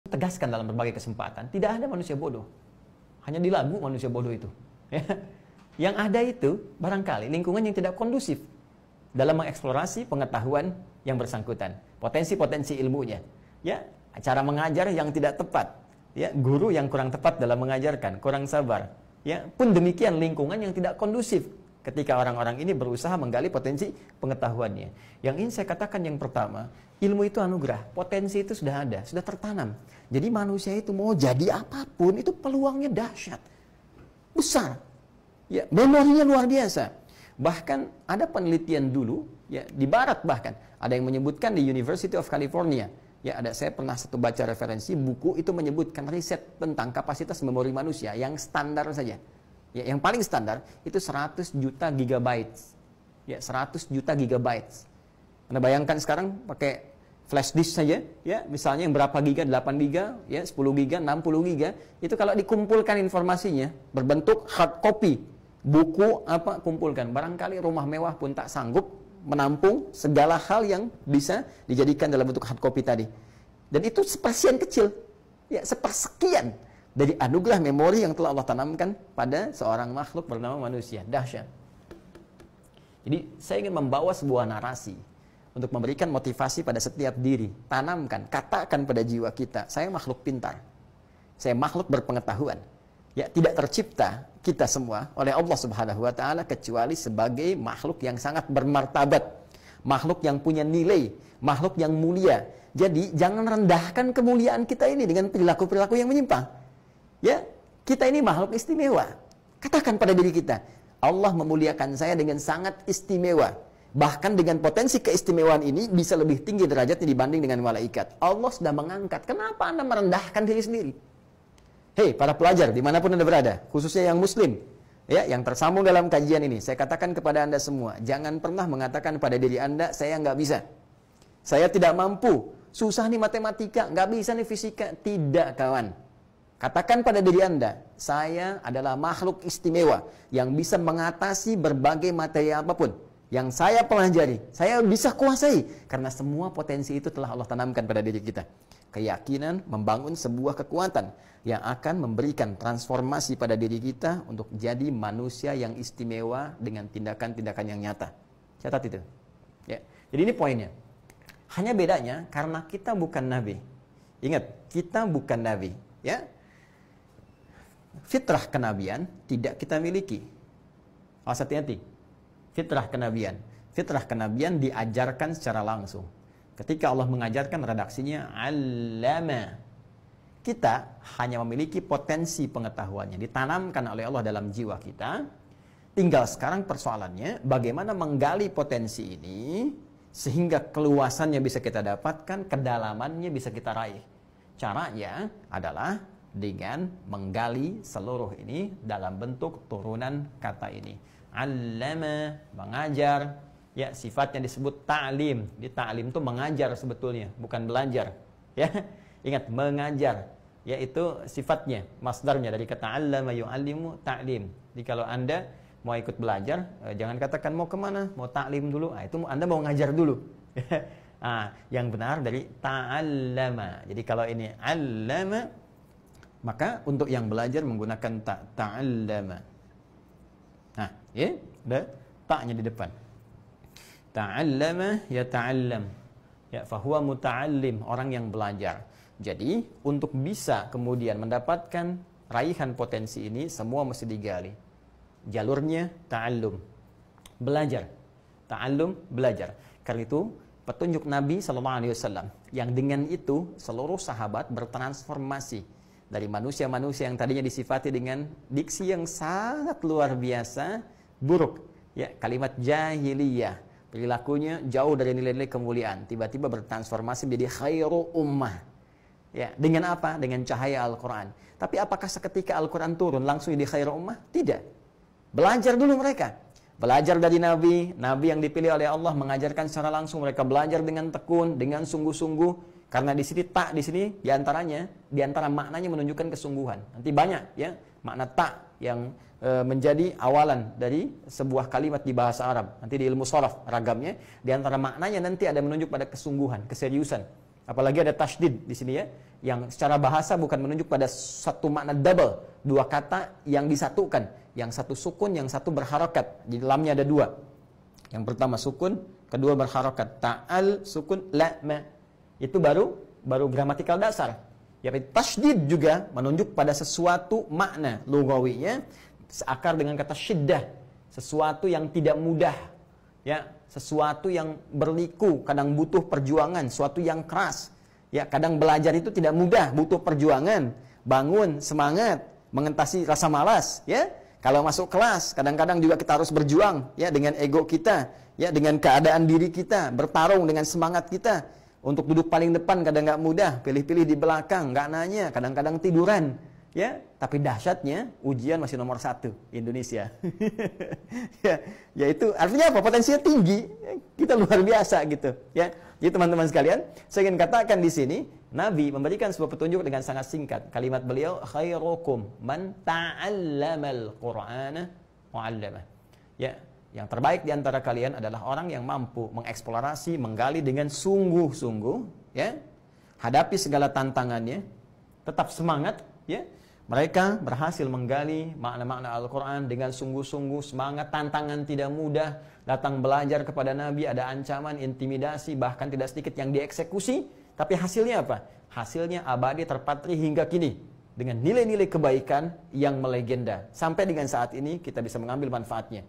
tegaskan dalam berbagai kesempatan, tidak ada manusia bodoh. Hanya di lagu manusia bodoh itu. Ya. Yang ada itu barangkali lingkungan yang tidak kondusif dalam mengeksplorasi pengetahuan yang bersangkutan, potensi-potensi ilmunya. Ya, cara mengajar yang tidak tepat, ya, guru yang kurang tepat dalam mengajarkan, kurang sabar. Ya, pun demikian lingkungan yang tidak kondusif ketika orang-orang ini berusaha menggali potensi pengetahuannya. Yang ingin saya katakan yang pertama, ilmu itu anugerah, potensi itu sudah ada, sudah tertanam. Jadi manusia itu mau jadi apapun, itu peluangnya dahsyat, besar. Ya, memorinya luar biasa. Bahkan ada penelitian dulu, ya, di barat bahkan, ada yang menyebutkan di University of California. Ya, saya pernah baca referensi buku itu menyebutkan riset tentang kapasitas memori manusia yang standar saja. Ya, yang paling standar itu 100 juta gigabytes. Ya, 100 juta gigabytes. Anda bayangkan sekarang pakai flash disk saja, ya, misalnya yang berapa giga, 8 giga, ya, 10 giga, 60 giga, itu kalau dikumpulkan informasinya berbentuk hard copy, buku apa kumpulkan, barangkali rumah mewah pun tak sanggup menampung segala hal yang bisa dijadikan dalam bentuk hard copy tadi. Dan itu sepersekian kecil, ya, sepersekian dari anugerah memori yang telah Allah tanamkan pada seorang makhluk bernama manusia. Dahsyat. Jadi saya ingin membawa sebuah narasi untuk memberikan motivasi pada setiap diri. Tanamkan, katakan pada jiwa kita, saya makhluk pintar, saya makhluk berpengetahuan. Ya, tidak tercipta kita semua oleh Allah Subhanahu wa taala kecuali sebagai makhluk yang sangat bermartabat, makhluk yang punya nilai, makhluk yang mulia. Jadi jangan rendahkan kemuliaan kita ini dengan perilaku-perilaku yang menyimpang. Ya, kita ini makhluk istimewa. Katakan pada diri kita, Allah memuliakan saya dengan sangat istimewa. Bahkan dengan potensi keistimewaan ini bisa lebih tinggi derajatnya dibanding dengan malaikat. Allah sudah mengangkat. Kenapa Anda merendahkan diri sendiri? Hei, para pelajar, dimanapun Anda berada, khususnya yang muslim, ya, yang tersambung dalam kajian ini, saya katakan kepada Anda semua, jangan pernah mengatakan pada diri Anda, saya nggak bisa, saya tidak mampu, susah nih matematika, nggak bisa nih fisika. Tidak, kawan. Katakan pada diri Anda, saya adalah makhluk istimewa yang bisa mengatasi berbagai materi apapun yang saya pelajari, saya bisa kuasai, karena semua potensi itu telah Allah tanamkan pada diri kita. Keyakinan membangun sebuah kekuatan yang akan memberikan transformasi pada diri kita untuk jadi manusia yang istimewa dengan tindakan-tindakan yang nyata. Catat itu. Ya. Jadi ini poinnya. Hanya bedanya karena kita bukan nabi. Ingat, kita bukan nabi. Ya. Fitrah kenabian tidak kita miliki. Awas hati-hati. Fitrah kenabian. Fitrah kenabian diajarkan secara langsung. Ketika Allah mengajarkan redaksinya allama. Kita hanya memiliki potensi pengetahuannya, ditanamkan oleh Allah dalam jiwa kita. Tinggal sekarang persoalannya bagaimana menggali potensi ini sehingga keluasannya bisa kita dapatkan, kedalamannya bisa kita raih. Caranya adalah dengan menggali seluruh ini dalam bentuk turunan kata ini. Allama, mengajar. Ya, sifatnya disebut ta'lim. Di ta'lim itu mengajar sebetulnya, bukan belajar. Ya, ingat, mengajar. Yaitu sifatnya, masdarnya dari kata 'allama yu'allimu ta'lim. Jadi kalau Anda mau ikut belajar, jangan katakan mau kemana, mau ta'lim dulu. Itu Anda mau ngajar dulu. Yang benar dari ta'allama. Jadi kalau ini 'allama, maka untuk yang belajar menggunakan ta'allama. Nah, ya, ada ta'nya di depan. Ta'allama ya ta'allam. Ya, fahuwa muta'allim, orang yang belajar. Jadi, untuk bisa kemudian mendapatkan raihan potensi ini, semua mesti digali. Jalurnya ta'allum. Belajar. Ta'allum, belajar. Karena itu, petunjuk Nabi SAW, yang dengan itu seluruh sahabat bertransformasi dari manusia-manusia yang tadinya disifati dengan diksi yang sangat luar biasa, buruk. Ya, kalimat jahiliyah. Perilakunya jauh dari nilai-nilai kemuliaan, tiba-tiba bertransformasi menjadi khairu ummah. Ya, dengan apa? Dengan cahaya Al-Quran. Tapi apakah seketika Al-Quran turun langsung jadi khairu ummah? Tidak. Belajar dulu mereka. Belajar dari Nabi yang dipilih oleh Allah mengajarkan secara langsung. Mereka belajar dengan tekun, dengan sungguh-sungguh. Karena di sini tak di sini di antara maknanya menunjukkan kesungguhan. Nanti banyak ya makna tak yang menjadi awalan dari sebuah kalimat di bahasa Arab. Nanti di ilmu sharaf ragamnya, di antara maknanya nanti ada menunjuk pada kesungguhan, keseriusan. Apalagi ada tasydid di sini ya, yang secara bahasa bukan menunjuk pada satu makna double, dua kata yang disatukan, yang satu sukun, yang satu berharokat. Di dalamnya ada dua. Yang pertama sukun, kedua berharokat. Ta'al sukun, la ma. Itu baru gramatikal dasar. Ya, tasydid juga menunjuk pada sesuatu makna lugawinya seakar dengan kata syiddah, sesuatu yang tidak mudah, ya, sesuatu yang berliku, kadang butuh perjuangan, sesuatu yang keras. Ya, kadang belajar itu tidak mudah, butuh perjuangan, bangun, semangat, mengatasi rasa malas, ya. Kalau masuk kelas, kadang-kadang juga kita harus berjuang, ya, dengan ego kita, ya, dengan keadaan diri kita, bertarung dengan semangat kita. Untuk duduk paling depan kadang nggak mudah, pilih-pilih di belakang, nggak nanya, kadang-kadang tiduran, ya. Tapi dahsyatnya ujian masih nomor 1 Indonesia. Ya itu artinya apa? Potensinya tinggi, kita luar biasa gitu, ya. Jadi teman-teman sekalian, saya ingin katakan di sini, Nabi memberikan sebuah petunjuk dengan sangat singkat. Kalimat beliau, khairukum man ta'allamal Qur'ana wa 'allamah. Ya, yang terbaik di antara kalian adalah orang yang mampu mengeksplorasi, menggali dengan sungguh-sungguh, ya. Hadapi segala tantangannya, tetap semangat, ya. Mereka berhasil menggali makna-makna Al-Quran dengan sungguh-sungguh, semangat, tantangan tidak mudah, datang belajar kepada Nabi, ada ancaman, intimidasi, bahkan tidak sedikit yang dieksekusi, tapi hasilnya apa? Hasilnya abadi terpatri hingga kini, dengan nilai-nilai kebaikan yang melegenda. Sampai dengan saat ini kita bisa mengambil manfaatnya.